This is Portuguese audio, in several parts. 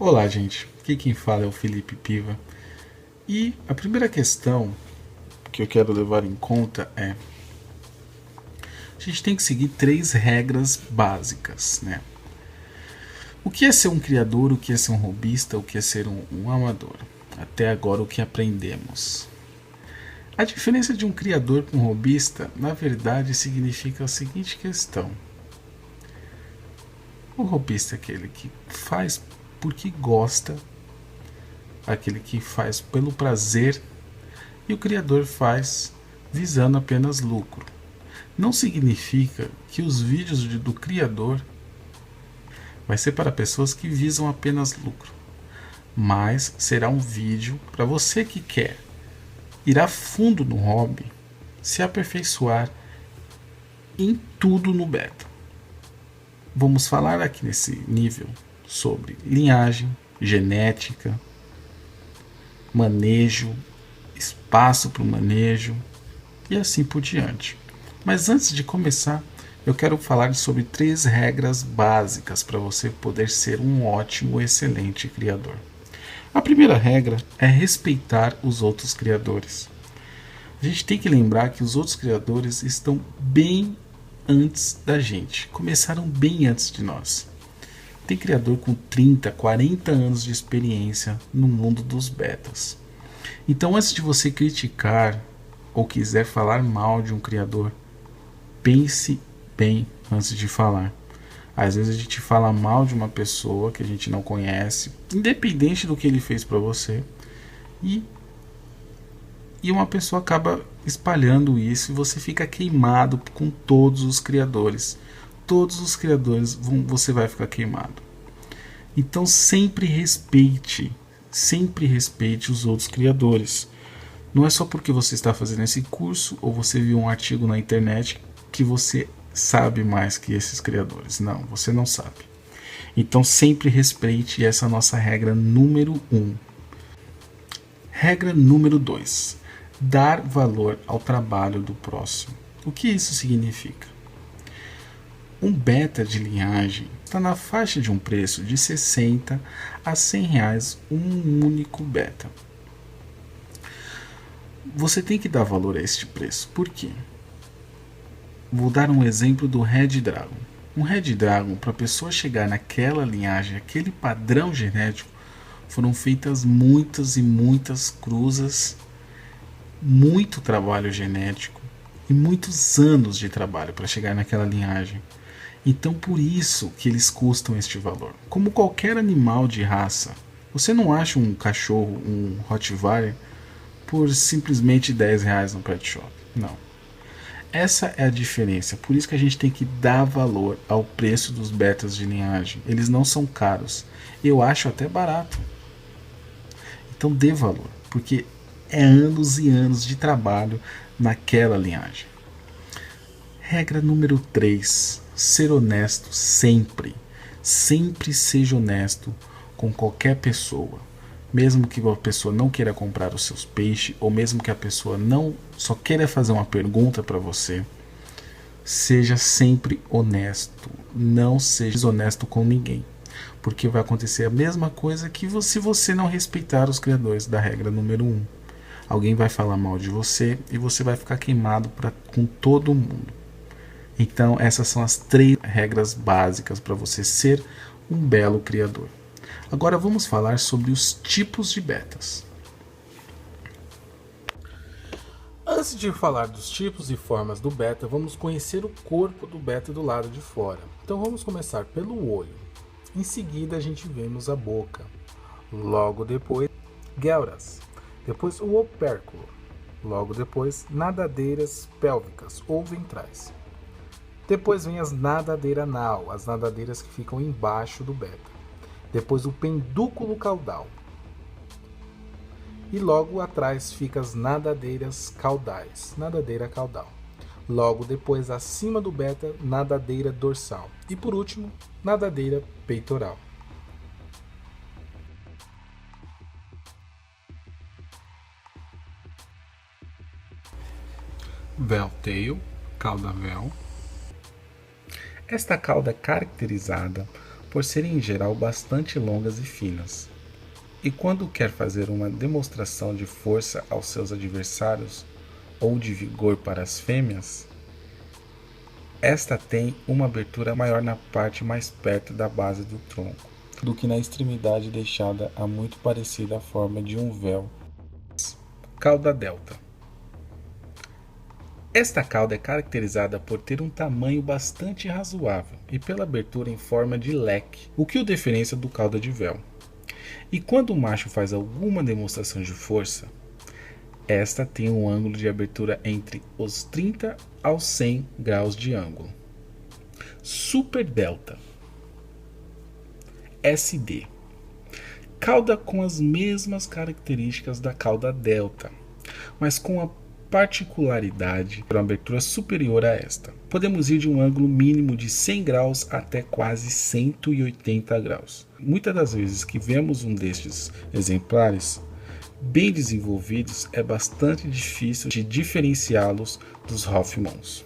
Olá, gente. Aqui quem fala é o Felipe Piva. E a primeira questão que eu quero levar em conta é: a gente tem que seguir 3 regras básicas, né? O que é ser um criador, o que é ser um hobbyista, o que é ser um amador? Até agora o que aprendemos. A diferença de um criador para um hobbyista, na verdade, significa a seguinte questão. O hobbyista é aquele que faz porque gosta, aquele que faz pelo prazer, e o criador faz visando apenas lucro. Não significa que os vídeos do criador vai ser para pessoas que visam apenas lucro, mas será um vídeo para você que quer ir a fundo no hobby, se aperfeiçoar em tudo no beta. Vamos falar aqui nesse nível sobre linhagem, genética, manejo, espaço para o manejo e assim por diante. Mas antes de começar, eu quero falar sobre 3 regras básicas para você poder ser um ótimo, excelente criador. A primeira regra é respeitar os outros criadores. A gente tem que lembrar que os outros criadores estão bem antes da gente, começaram bem antes de nós. Tem criador com 30, 40 anos de experiência no mundo dos betas. Então, antes de você criticar ou quiser falar mal de um criador, pense bem antes de falar. Às vezes a gente fala mal de uma pessoa que a gente não conhece, independente do que ele fez para você, e uma pessoa acaba espalhando isso e você fica queimado com todos os criadores. Todos os criadores você vai ficar queimado. Então sempre respeite os outros criadores. Não é só porque você está fazendo esse curso ou você viu um artigo na internet que você sabe mais que esses criadores. Não, você não sabe. Então sempre respeite essa nossa regra número 1. Regra número 2. Dar valor ao trabalho do próximo. O que isso significa? Um beta de linhagem está na faixa de um preço de 60 a 100 reais um único beta. Você tem que dar valor a este preço. Por quê? Vou dar um exemplo do Red Dragon. Um Red Dragon, para a pessoa chegar naquela linhagem, aquele padrão genético, foram feitas muitas e muitas cruzas, muito trabalho genético e muitos anos de trabalho para chegar naquela linhagem. Então por isso que eles custam este valor. Como qualquer animal de raça, você não acha um cachorro, um Rottweiler, por simplesmente 10 reais no pet shop. Não. Essa é a diferença. Por isso que a gente tem que dar valor ao preço dos betas de linhagem. Eles não são caros. Eu acho até barato. Então dê valor, porque é anos e anos de trabalho naquela linhagem. Regra número 3. Ser honesto sempre. Sempre seja honesto com qualquer pessoa. Mesmo que a pessoa não queira comprar os seus peixes, ou mesmo que a pessoa não só queira fazer uma pergunta para você, seja sempre honesto. Não seja desonesto com ninguém. Porque vai acontecer a mesma coisa que se você não respeitar os criadores da regra número 1. Alguém vai falar mal de você e você vai ficar queimado com todo mundo. Então essas são as 3 regras básicas para você ser um belo criador. Agora vamos falar sobre os tipos de betas. Antes de falar dos tipos e formas do beta, vamos conhecer o corpo do beta do lado de fora. Então vamos começar pelo olho. Em seguida a gente vemos a boca. Logo depois, guelras. Depois o opérculo. Logo depois, nadadeiras pélvicas ou ventrais. Depois vem as nadadeiras anal, as nadadeiras que ficam embaixo do beta. Depois o pendúculo caudal. E logo atrás fica as nadadeiras caudais, nadadeira caudal. Logo depois, acima do beta, nadadeira dorsal. E por último, nadadeira peitoral. Véu tail, cauda véu. Esta cauda é caracterizada por serem em geral bastante longas e finas. E quando quer fazer uma demonstração de força aos seus adversários ou de vigor para as fêmeas, esta tem uma abertura maior na parte mais perto da base do tronco do que na extremidade, deixada a muito parecida à forma de um véu. Cauda delta. Esta cauda é caracterizada por ter um tamanho bastante razoável e pela abertura em forma de leque, o que o diferencia do cauda de véu. E quando o macho faz alguma demonstração de força, esta tem um ângulo de abertura entre os 30 aos 100 graus de ângulo. Super delta. SD. Cauda com as mesmas características da cauda delta, mas com a particularidade para uma abertura superior a esta. Podemos ir de um ângulo mínimo de 100 graus até quase 180 graus. Muitas das vezes que vemos um destes exemplares bem desenvolvidos, é bastante difícil de diferenciá-los dos Half-Moons.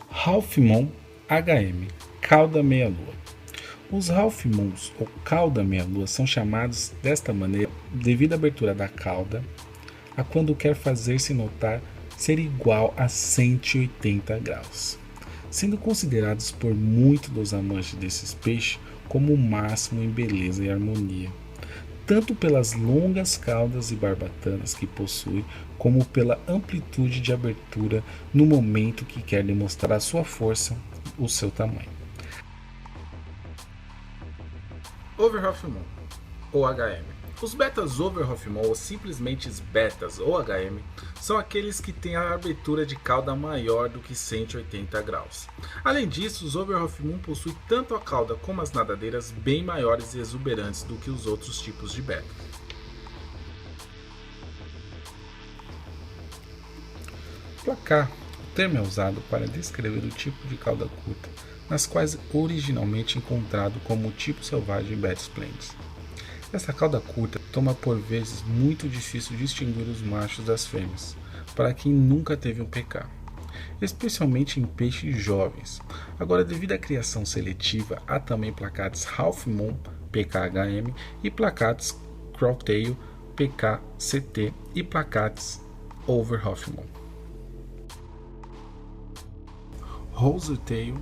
Half-Moon HM, cauda meia-lua. Os Half-Moons ou cauda meia-lua são chamados desta maneira devido à abertura da cauda a quando quer fazer-se notar ser igual a 180 graus, sendo considerados por muitos dos amantes desses peixes como o máximo em beleza e harmonia, tanto pelas longas caudas e barbatanas que possui, como pela amplitude de abertura no momento que quer demonstrar a sua força, o seu tamanho. Over Half-Moon ou HM. Os betas over Half-Moon, ou simplesmente betas ou HM, são aqueles que têm a abertura de cauda maior do que 180 graus. Além disso, os over Half-Moon possuem tanto a cauda como as nadadeiras bem maiores e exuberantes do que os outros tipos de beta. Placar. O termo é usado para descrever o tipo de cauda curta, nas quais originalmente encontrado como o tipo selvagem beta splendens. Essa cauda curta torna por vezes muito difícil distinguir os machos das fêmeas, para quem nunca teve um PK, especialmente em peixes jovens. Agora, devido à criação seletiva, há também placates Half-Moon PKHM e placates Crowtail PKCT e placates Over Half-Moon. Rosetail.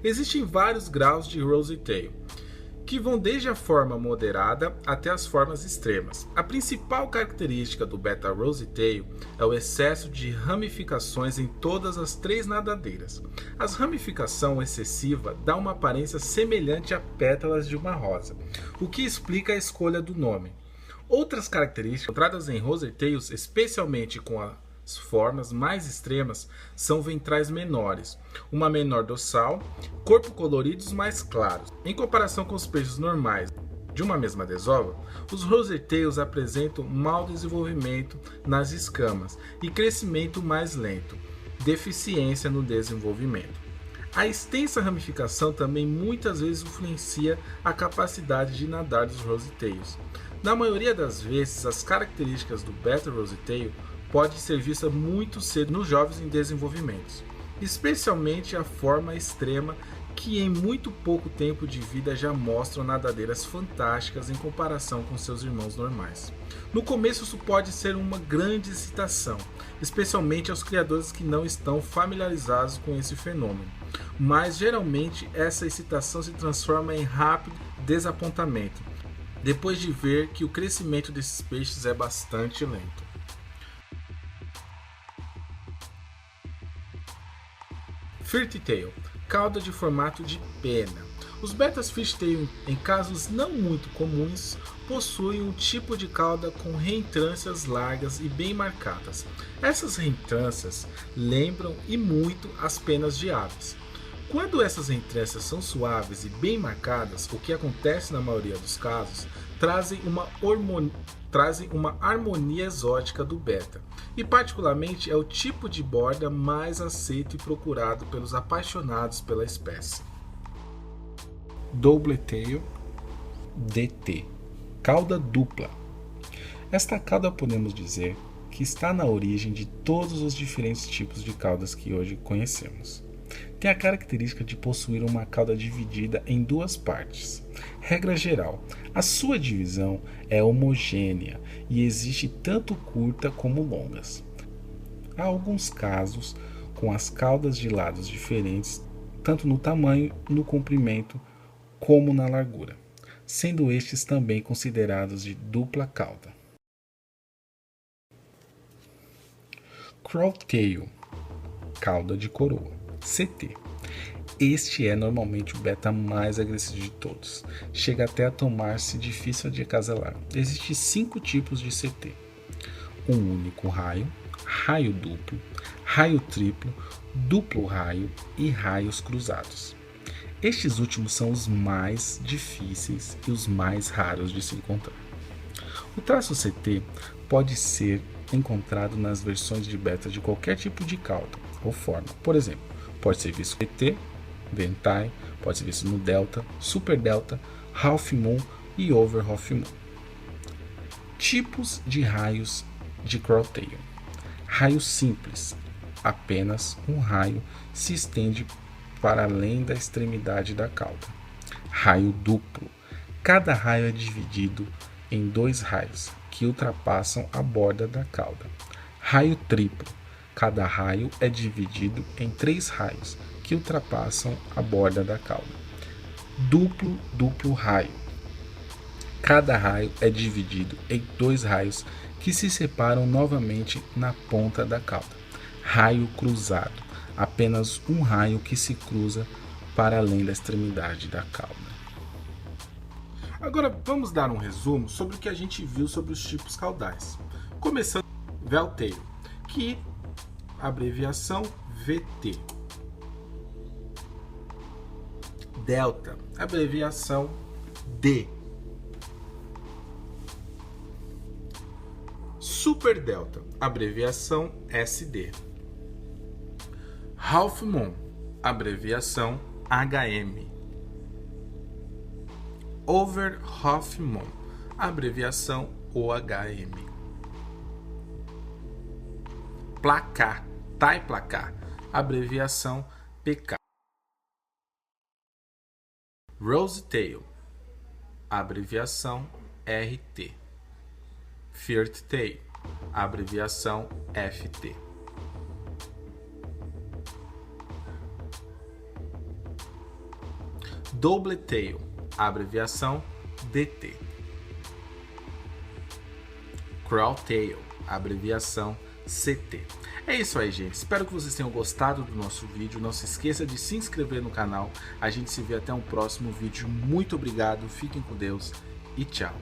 Existem vários graus de Rosetail, que vão desde a forma moderada até as formas extremas. A principal característica do Beta Rosetail é o excesso de ramificações em todas as três nadadeiras. A ramificação excessiva dá uma aparência semelhante a pétalas de uma rosa, o que explica a escolha do nome. Outras características encontradas em Rosetails, especialmente com as formas mais extremas, são ventrais menores, uma menor dorsal, corpo coloridos mais claros. Em comparação com os peixes normais de uma mesma desova, os Rosetails apresentam mau desenvolvimento nas escamas e crescimento mais lento, deficiência no desenvolvimento. A extensa ramificação também muitas vezes influencia a capacidade de nadar dos Rosetails. Na maioria das vezes, as características do Beta Rosetail pode ser vista muito cedo nos jovens em desenvolvimento, especialmente a forma extrema, que em muito pouco tempo de vida já mostram nadadeiras fantásticas em comparação com seus irmãos normais. No começo isso pode ser uma grande excitação, especialmente aos criadores que não estão familiarizados com esse fenômeno, mas geralmente essa excitação se transforma em rápido desapontamento, depois de ver que o crescimento desses peixes é bastante lento. Fishtail, cauda de formato de pena. Os betas fishtail, em casos não muito comuns, possuem um tipo de cauda com reentrâncias largas e bem marcadas. Essas reentrâncias lembram e muito as penas de aves. Quando essas reentrâncias são suaves e bem marcadas, o que acontece na maioria dos casos, trazem uma harmonia exótica do beta, e particularmente é o tipo de borda mais aceito e procurado pelos apaixonados pela espécie. Double Tail DT, cauda dupla. Esta cauda podemos dizer que está na origem de todos os diferentes tipos de caudas que hoje conhecemos. tem a característica de possuir uma cauda dividida em duas partes. Regra geral, a sua divisão é homogênea e existe tanto curta como longas. Há alguns casos com as caudas de lados diferentes, tanto no tamanho, no comprimento, como na largura, sendo estes também considerados de dupla cauda. Crow-tail, cauda de coroa, CT. Este é normalmente o beta mais agressivo de todos. Chega até a tornar-se difícil de acasalar. Existem 5 tipos de CT. Um único raio, raio duplo, raio triplo, duplo raio e raios cruzados. Estes últimos são os mais difíceis e os mais raros de se encontrar. O traço CT pode ser encontrado nas versões de beta de qualquer tipo de cauda ou forma. Por exemplo, pode ser visto no ET, Ventai, pode ser visto no Delta, Super Delta, Half Moon e Over Half Moon. Tipos de raios de Crow-tail. Raio simples. Apenas um raio se estende para além da extremidade da cauda. Raio duplo. Cada raio é dividido em 2 raios, que ultrapassam a borda da cauda. Raio triplo. Cada raio é dividido em 3 raios, que ultrapassam a borda da cauda. Duplo raio. Cada raio é dividido em 2 raios, que se separam novamente na ponta da cauda. Raio cruzado. Apenas um raio que se cruza para além da extremidade da cauda. Agora vamos dar um resumo sobre o que a gente viu sobre os tipos caudais. Começando com Veltail, que abreviação VT. Delta, abreviação D. Super Delta, abreviação SD. Half Moon, abreviação HM. Over Half Moon, abreviação OHM. Placar, Tai Placar, abreviação PK. Rose Tail, abreviação RT. Fairy Tail, abreviação FT. Double Tail, abreviação DT. Crow-tail, abreviação CT. É isso aí, gente. Espero que vocês tenham gostado do nosso vídeo. Não se esqueça de se inscrever no canal. A gente se vê até um próximo vídeo. Muito obrigado, fiquem com Deus e tchau.